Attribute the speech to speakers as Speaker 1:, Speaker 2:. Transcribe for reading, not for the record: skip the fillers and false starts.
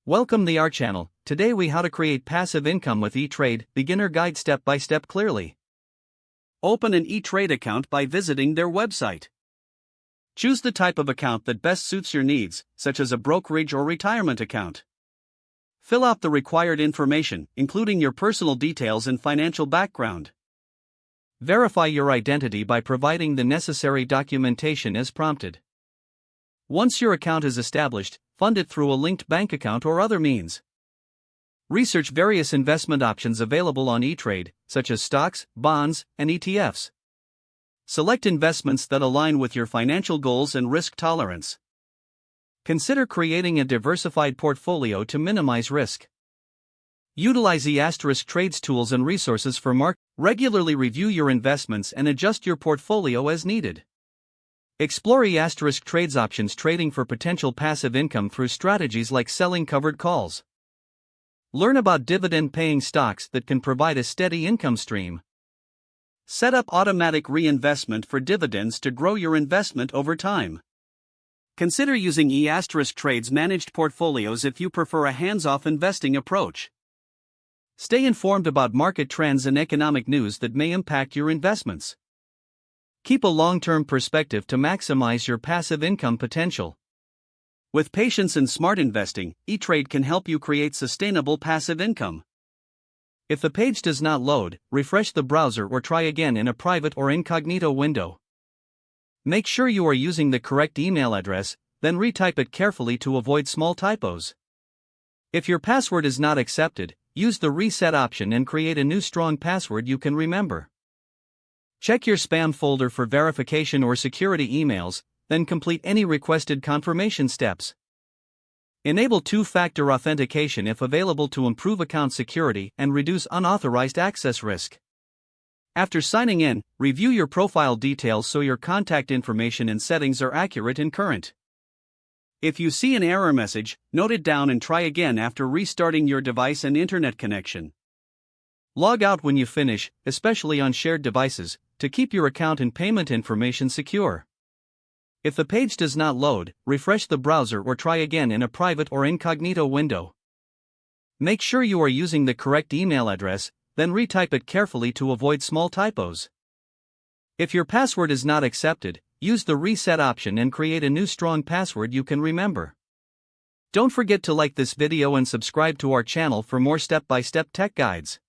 Speaker 1: Welcome to our channel. Today we how to create passive income with eTrade, beginner guide step by step clearly. Open an eTrade account by visiting their website. Choose the type of account that best suits your needs, such as a brokerage or retirement account. Fill out the required information, including your personal details and financial background. Verify your identity by providing the necessary documentation as prompted. Once your account is established, fund it through a linked bank account or other means. Research various investment options available on eTrade, such as stocks, bonds, and ETFs. Select investments that align with your financial goals and risk tolerance. Consider creating a diversified portfolio to minimize risk. Utilize the trades tools and resources for market. Regularly review your investments and adjust your portfolio as needed. Explore trades options trading for potential passive income through strategies like selling covered calls. Learn about dividend-paying stocks that can provide a steady income stream. Set up automatic reinvestment for dividends to grow your investment over time. Consider using trades managed portfolios if you prefer a hands-off investing approach. Stay informed about market trends and economic news that may impact your investments. Keep a long-term perspective to maximize your passive income potential. With patience and smart investing, eTrade can help you create sustainable passive income. If the page does not load, refresh the browser or try again in a private or incognito window. Make sure you are using the correct email address, then retype it carefully to avoid small typos. If your password is not accepted, use the reset option and create a new strong password you can remember. Check your spam folder for verification or security emails, then complete any requested confirmation steps. Enable two-factor authentication if available to improve account security and reduce unauthorized access risk. After signing in, review your profile details so your contact information and settings are accurate and current. If you see an error message, note it down and try again after restarting your device and internet connection. Log out when you finish, especially on shared devices, to keep your account and payment information secure. If the page does not load, refresh the browser or try again in a private or incognito window. Make sure you are using the correct email address, then retype it carefully to avoid small typos. If your password is not accepted, use the reset option and create a new strong password you can remember. Don't forget to like this video and subscribe to our channel for more step-by-step tech guides.